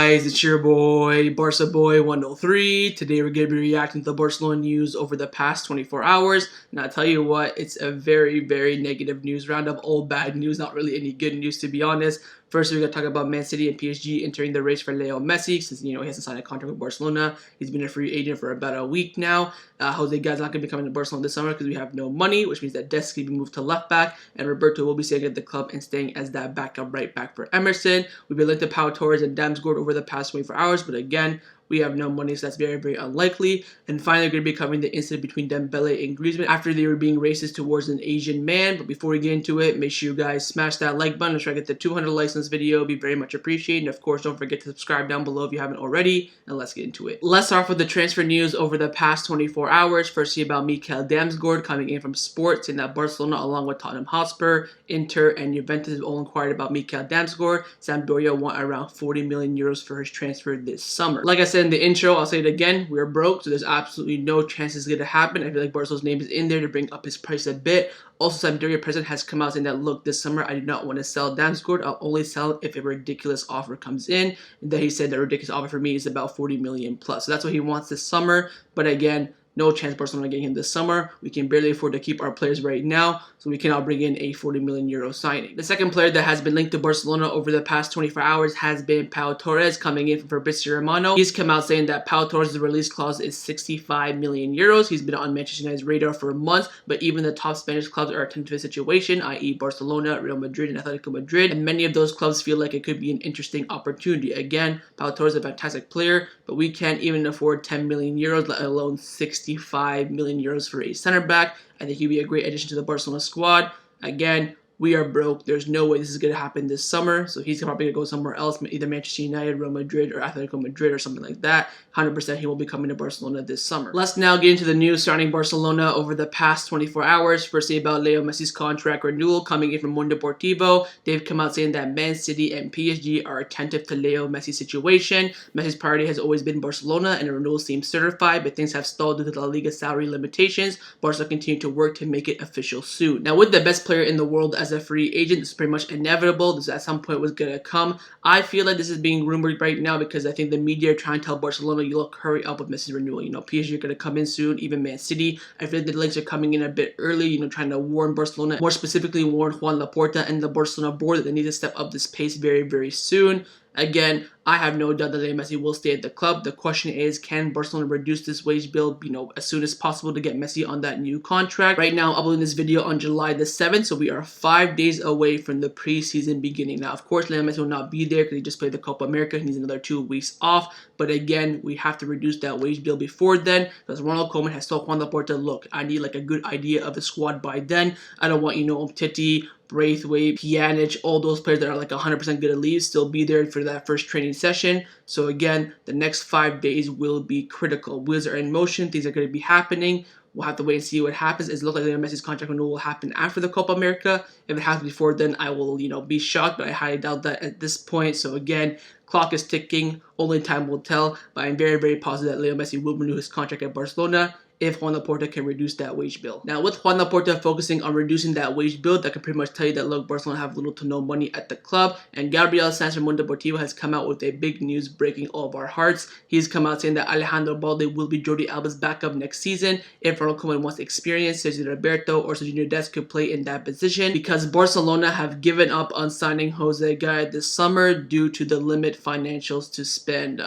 guys, it's your boy, BarcaBoy 103. Today we're going to be reacting to the Barcelona news over the past 24 hours. And I'll tell you what, it's a very, very negative news roundup. All bad news, not really any good news to be honest. First, we're going to talk about Man City and PSG entering the race for Leo Messi since, he hasn't signed a contract with Barcelona. He's been a free agent for about a week now. JoseGayaNews not going to be coming to Barcelona this summer because we have no money, which means that Dest can be moved to left back, and Roberto will be staying at the club and staying as that backup right back for Emerson. We've been linked to Pau Torres and Damsgaard over the past 24 hours, but again, we have no money, so that's very, very unlikely. And finally, we're going to be covering the incident between Dembele and Griezmann after they were being racist towards an Asian man. But before we get into it, make sure you guys smash that like button. Let's try to get to 200 likes on this video. It'd be very much appreciated. And of course, don't forget to subscribe down below if you haven't already. And let's get into it. Let's start off with the transfer news over the past 24 hours. Firstly, about Mikel Damsgaard coming in from Sports, saying that Barcelona, along with Tottenham Hotspur, Inter, and Juventus have all inquired about Mikel Damsgaard. Sampdoria want around 40 million euros for his transfer this summer. Like I said in the intro, I'll say it again, we're broke, so there's absolutely no chance it's going to happen. I feel like Barcelona's name is in there to bring up his price a bit. Also, Sampdoria president has come out saying that, look, this summer I do not want to sell Damsgaard. I'll only sell if a ridiculous offer comes in. And then he said the ridiculous offer for me is about 40 million plus. So that's what he wants this summer. But again, no chance Barcelona getting him this summer. We can barely afford to keep our players right now, so we cannot bring in a 40 million euro signing. The second player that has been linked to Barcelona over the past 24 hours has been Pau Torres, coming in from Fabrizio Romano. He's come out saying that Pau Torres' release clause is 65 million euros. He's been on Manchester United's radar for months, but even the top Spanish clubs are attentive to the situation, i.e. Barcelona, Real Madrid, and Atletico Madrid, and many of those clubs feel like it could be an interesting opportunity. Again, Pau Torres is a fantastic player, but we can't even afford 10 million euros, let alone 65 million euros for a center back. I think he'd be a great addition to the Barcelona squad. Again, we are broke. There's no way this is going to happen this summer. So he's probably going to go somewhere else, either Manchester United, Real Madrid, or Atletico Madrid, or something like that. 100% he will be coming to Barcelona this summer. Let's now get into the news surrounding Barcelona over the past 24 hours. Firstly, about Leo Messi's contract renewal coming in from Mundo Deportivo. They've come out saying that Man City and PSG are attentive to Leo Messi's situation. Messi's priority has always been Barcelona, and a renewal seems certified, but things have stalled due to the La Liga salary limitations. Barca continue to work to make it official soon. Now, with the best player in the world as a free agent, this is pretty much inevitable. This at some point was going to come. I feel like this is being rumored right now because I think the media are trying to tell Barcelona, you look, hurry up with Messi's renewal. PSG are going to come in soon, even Man City. I feel like the links are coming in a bit early, trying to warn Barcelona, more specifically warn Juan Laporta and the Barcelona board that they need to step up this pace very, very soon. Again, I have no doubt that Leo Messi will stay at the club. The question is, can Barcelona reduce this wage bill, as soon as possible to get Messi on that new contract? Right now, I'm uploading this video on July the 7th, so we are 5 days away from the preseason beginning. Now, of course, Leo Messi will not be there because he just played the Copa America. He needs another 2 weeks off. But again, we have to reduce that wage bill before then, because Ronald Koeman has told Juan Laporta, look, I need like a good idea of the squad by then. I don't want, Umtiti, Braithwaite, Pjanic, all those players that are like 100% going to leave, still be there for that first training session. So again, the next 5 days will be critical. Wheels are in motion. Things are going to be happening. We'll have to wait and see what happens. It looks like Leo Messi's contract renewal will happen after the Copa America. If it happens before then, I will, be shocked, but I highly doubt that at this point. So again, clock is ticking. Only time will tell. But I'm very, very positive that Leo Messi will renew his contract at Barcelona if Juan Laporta can reduce that wage bill. Now, with Juan Laporta focusing on reducing that wage bill, that can pretty much tell you that, look, Barcelona have little to no money at the club. And Gabriel Sanz from Mundo Deportivo has come out with a big news breaking all of our hearts. He's come out saying that Alejandro Balde will be Jordi Alba's backup next season. If Ronald Koeman wants experience, Sergio Roberto or Sergio Dest could play in that position, because Barcelona have given up on signing JoseGayaNews this summer due to the limit financials to spend.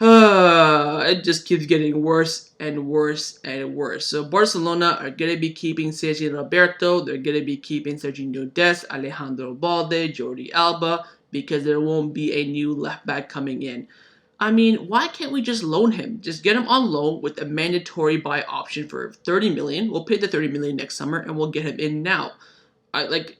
It just keeps getting worse and worse and worse. So Barcelona are going to be keeping Sergio Roberto, they're going to be keeping Sergio Dest, Alejandro Balde, Jordi Alba, because there won't be a new left back coming in. Why can't we just loan him? Just get him on loan with a mandatory buy option for 30 million. We'll pay the 30 million next summer and we'll get him in now.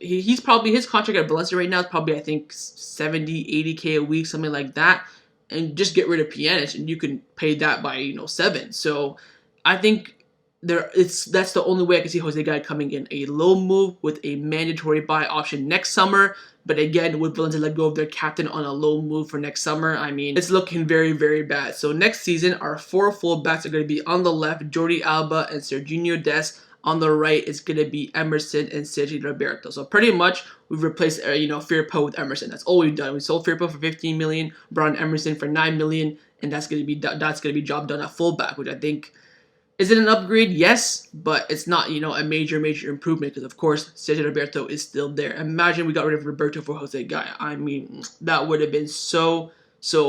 He's probably, his contract at Valencia right now is probably, I think, 70, 80K a week, something like that. And just get rid of Pjanic, and you can pay that by 7. So I think that's the only way I can see JoseGayaNews coming in, a loan move with a mandatory buy option next summer. But again, with Valencia let go of their captain on a loan move for next summer, it's looking very, very bad. So next season, our 4 fullbacks are going to be on the left, Jordi Alba and Serginho Dest. On the right, it's going to be Emerson and Sergio Roberto. So pretty much, we've replaced, Firpo with Emerson. That's all we've done. We sold Firpo for 15 million, brought in Emerson for 9 million, and that's going to be job done at fullback, which I think is it an upgrade? Yes, but it's not, a major improvement because, of course, Sergio Roberto is still there. Imagine we got rid of Roberto for JoseGaya. I mean, that would have been so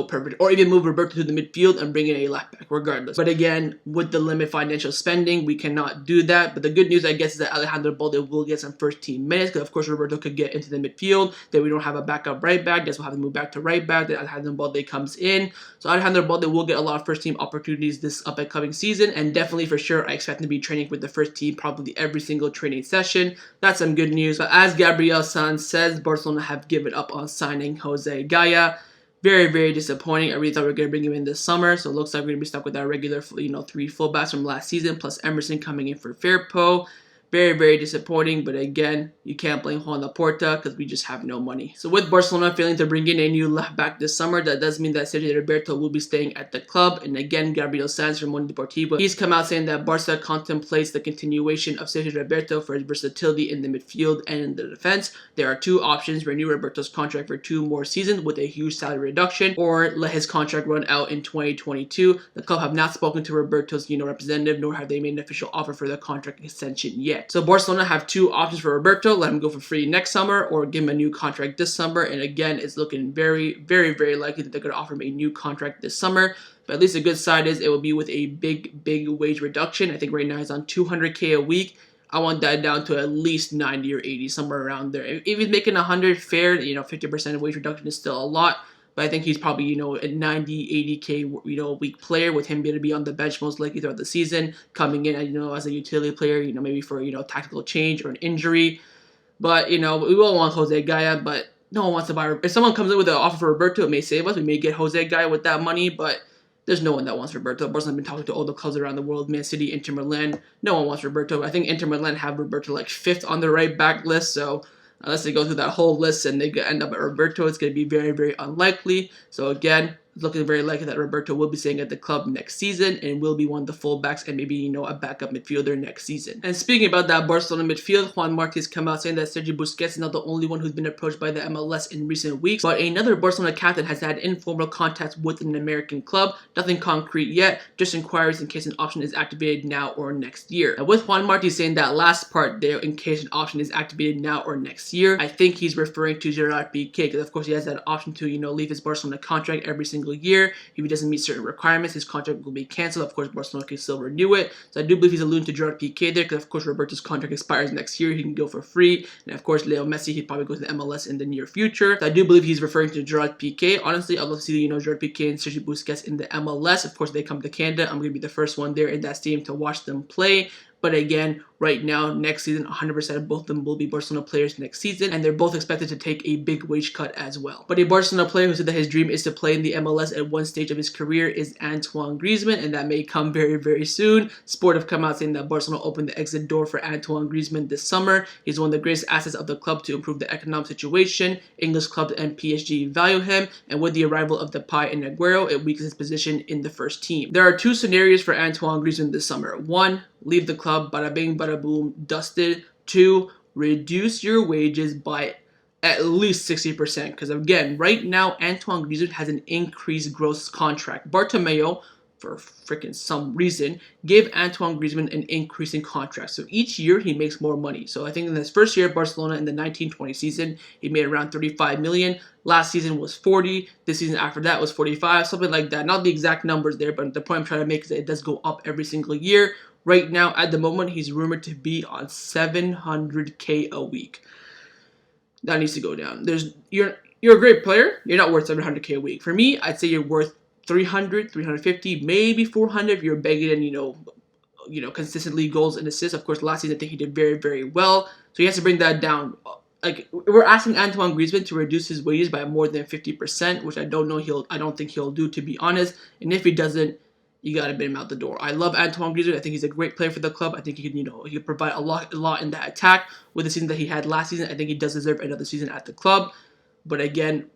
perfect. Or even move Roberto to the midfield and bring in a left back, regardless. But again, with the limited financial spending, we cannot do that. But the good news, I guess, is that Alejandro Balde will get some first team minutes because, of course, Roberto could get into the midfield. Then we don't have a backup right back. Guess we'll have to move back to right back. Then Alejandro Balde comes in. So Alejandro Balde will get a lot of first team opportunities this upcoming season. And definitely for sure, I expect him to be training with the first team probably every single training session. That's some good news. But as Gabriel Sanz says, Barcelona have given up on signing JoseGaya. Very disappointing. I really thought we were going to bring him in this summer, so it looks like we're going to be stuck with our regular, 3 fullbacks from last season, plus Emerson coming in for Firpo. Very disappointing, but again, you can't blame Juan Laporta because we just have no money. So with Barcelona failing to bring in a new left back this summer, that does mean that Sergio Roberto will be staying at the club. And again, Gabriel Sanz from Mundo Deportivo, he's come out saying that Barca contemplates the continuation of Sergio Roberto for his versatility in the midfield and in the defense. There are 2 options: renew Roberto's contract for 2 more seasons with a huge salary reduction, or let his contract run out in 2022. The club have not spoken to Roberto's representative, nor have they made an official offer for the contract extension yet. So Barcelona have 2 options for Roberto: let him go for free next summer or give him a new contract this summer. And again, it's looking very likely that they're going to offer him a new contract this summer. But at least the good side is it will be with a big wage reduction. I think right now he's on 200K a week. I want that down to at least 90 or 80, somewhere around there. If he's making 100 fair, 50% wage reduction is still a lot. But I think he's probably, a 90, 80K, week player, with him going to be on the bench most likely throughout the season, coming in, as a utility player, maybe for, tactical change or an injury. But, we will want JoseGaya, but no one wants to buy. If someone comes in with an offer for Roberto, it may save us. We may get JoseGaya with that money, but there's no one that wants Roberto. Barcelona have been talking to all the clubs around the world, Man City, Inter Milan. No one wants Roberto. I think Inter Milan have Roberto like 5th on the right back list, so unless they go through that whole list and they end up at Roberto, it's going to be very unlikely. So again, it's looking very likely that Roberto will be staying at the club next season and will be one of the fullbacks and maybe, a backup midfielder next season. And speaking about that Barcelona midfield, Juan Marquez come out saying that Sergio Busquets is not the only one who's been approached by the MLS in recent weeks, but another Barcelona captain has had informal contact with an American club. Nothing concrete yet, just inquiries in case an option is activated now or next year. And with Juan Marquez saying that last part there, in case an option is activated now or next year, I think he's referring to Gerard Piqué, because of course he has that option to, leave his Barcelona contract every single year. If he doesn't meet certain requirements, his contract will be cancelled. Of course, Barcelona can still renew it. So I do believe he's alluding to Gerard Piqué there, because of course Roberto's contract expires next year. He can go for free. And of course, Leo Messi, he'd probably go to the MLS in the near future. So I do believe he's referring to Gerard Piqué. Honestly, I'd love to see, Gerard Piqué and Sergio Busquets in the MLS. Of course, they come to Canada. I'm going to be the first one there in that stadium to watch them play. But again, right now, next season, 100% of both of them will be Barcelona players next season, and they're both expected to take a big wage cut as well. But a Barcelona player who said that his dream is to play in the MLS at one stage of his career is Antoine Griezmann, and that may come very soon. Sport have come out saying that Barcelona opened the exit door for Antoine Griezmann this summer. He's one of the greatest assets of the club to improve the economic situation. English clubs and PSG value him, and with the arrival of Depay and Aguero, it weakens his position in the first team. There are 2 scenarios for Antoine Griezmann this summer. 1, leave the club, bada bing, bada boom, dusted. 2, reduce your wages by at least 60%. Because again, right now, Antoine Griezmann has an increased gross contract. Bartomeu, for freaking some reason, gave Antoine Griezmann an increasing contract. So each year, he makes more money. So I think in his first year at Barcelona in the 19-20 season, he made around 35 million. Last season was 40. This season after that was 45, something like that. Not the exact numbers there, but the point I'm trying to make is that it does go up every single year. Right now, at the moment, he's rumored to be on 700K a week. That needs to go down. You're a great player. You're not worth 700K a week. For me, I'd say you're worth 300, 350, maybe 400 if you're begging and, consistently goals and assists. Of course, last season I think he did very well. So he has to bring that down. Like, we're asking Antoine Griezmann to reduce his wages by more than 50%, which I don't think he'll do, to be honest. And if he doesn't, you got to bid him out the door. I love Antoine Griezmann. I think he's a great player for the club. I think he can, he can provide a lot in that attack. With the season that he had last season, I think he does deserve another season at the club. But again,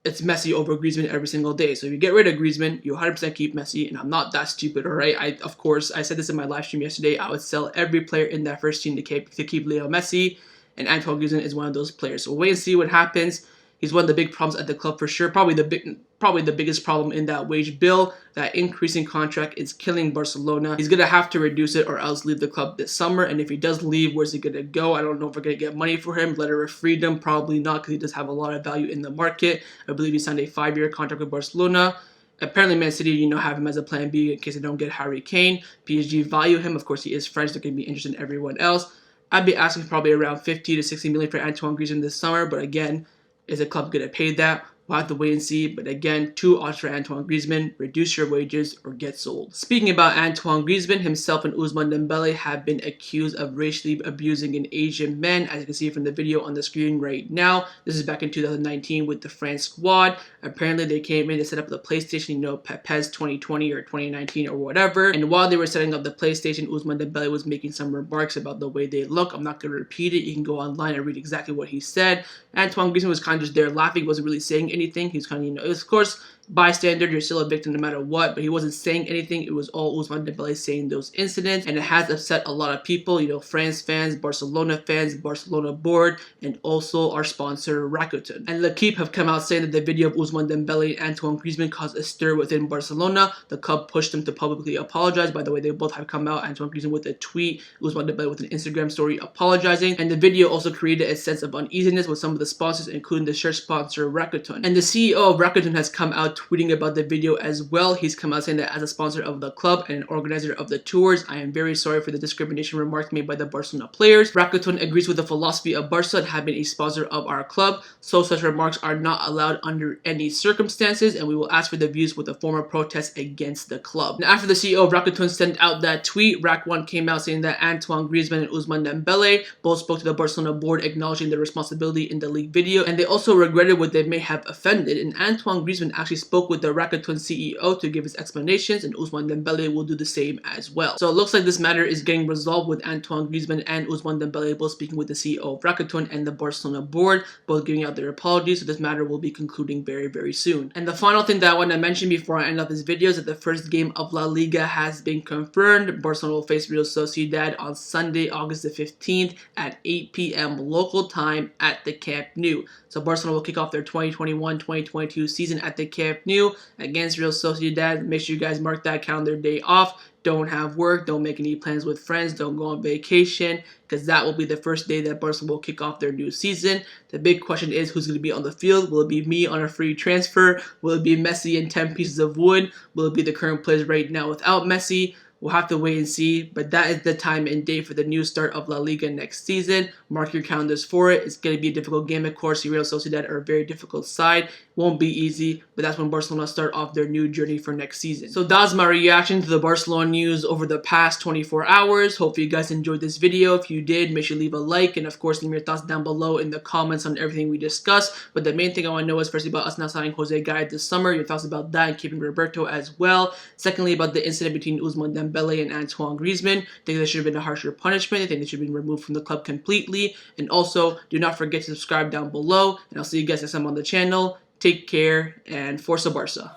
it's Messi over Griezmann every single day. So if you get rid of Griezmann, you 100% keep Messi, and I'm not that stupid, all right? Of course, I said this in my live stream yesterday. I would sell every player in that first team to keep Leo Messi, and Antoine Griezmann is one of those players. So we'll wait and see what happens. He's one of the big problems at the club for sure. Probably the biggest problem in that wage bill. That increasing contract is killing Barcelona. He's gonna have to reduce it or else leave the club this summer. And if he does leave, where's he gonna go? I don't know if we're gonna get money for him. Letter of freedom, probably not, because he does have a lot of value in the market. I believe he signed a 5-year contract with Barcelona. Apparently, Man City, have him as a plan B in case they don't get Harry Kane. PSG value him. Of course, he is French. They're gonna be interested in everyone else. I'd be asking probably around 50 to 60 million for Antoine Griezmann this summer. But again, is the club going to pay that? We'll have to wait and see. But again, 2 odds for Antoine Griezmann: reduce your wages or get sold. Speaking about Antoine Griezmann, himself and Ousmane Dembele have been accused of racially abusing an Asian man, as you can see from the video on the screen right now. This is back in 2019 with the France squad. Apparently, they came in to set up the PlayStation, PES 2020 or 2019 or whatever. And while they were setting up the PlayStation, Ousmane Dembele was making some remarks about the way they look. I'm not going to repeat it. You can go online and read exactly what he said. Antoine Griezmann was kind of just there laughing. He wasn't really saying anything. He's kind of, of course, bystander, you're still a victim no matter what, but he wasn't saying anything. It was all Ousmane Dembele saying those incidents, and it has upset a lot of people, France fans, Barcelona fans, Barcelona board, and also our sponsor Rakuten. And L'Equipe have come out saying that the video of Ousmane Dembele and Antoine Griezmann caused a stir within Barcelona. The club pushed them to publicly apologize. By the way, they both have come out, Antoine Griezmann with a tweet, Ousmane Dembele with an Instagram story apologizing, and the video also created a sense of uneasiness with some of the sponsors, including the shirt sponsor Rakuten. And the CEO of Rakuten has come out tweeting about the video as well. He's come out saying that as a sponsor of the club and an organizer of the tours, I am very sorry for the discrimination remarks made by the Barcelona players. Rakuten agrees with the philosophy of Barca and have been a sponsor of our club, so such remarks are not allowed under any circumstances, and we will ask for the views with a formal protest against the club. And after the CEO of Rakuten sent out that tweet, Rak1 came out saying that Antoine Griezmann and Ousmane Dembele both spoke to the Barcelona board acknowledging their responsibility in the league video, and they also regretted what they may have offended. And Antoine Griezmann actually spoke with the Rakuten CEO to give his explanations, and Ousmane Dembele will do the same as well. So it looks like this matter is getting resolved with Antoine Griezmann and Ousmane Dembele both speaking with the CEO of Rakuten and the Barcelona board, both giving out their apologies. So this matter will be concluding very, very soon. And the final thing that I want to mention before I end off this video is that the first game of La Liga has been confirmed. Barcelona will face Real Sociedad on Sunday, August the 15th at 8 p.m. local time at the Camp Nou. So Barcelona will kick off their 2021-2022 season at the Camp Nou against Real Sociedad. Make sure you guys mark that calendar day off. Don't have work, don't make any plans with friends, don't go on vacation, because that will be the first day that Barcelona will kick off their new season. The big question is who's going to be on the field. Will it be me on a free transfer? Will it be Messi and 10 pieces of wood? Will it be the current players right now without Messi? We'll have to wait and see, but that is the time and date for the new start of La Liga next season. Mark your calendars for it. It's going to be a difficult game, of course. Real Sociedad are a very difficult side. Won't be easy, but that's when Barcelona start off their new journey for next season. So that's my reaction to the Barcelona news over the past 24 hours. Hopefully you guys enjoyed this video. If you did, make sure you leave a like, and of course leave your thoughts down below in the comments on everything we discussed. But the main thing I want to know is firstly about us not signing JoseGayaNews this summer, your thoughts about that and keeping Roberto as well. Secondly, about the incident between Ousmane Dembele and Antoine Griezmann. I think there should have been a harsher punishment. I think they should have been removed from the club completely. And also, do not forget to subscribe down below. And I'll see you guys next time on the channel. Take care and Forza Barca.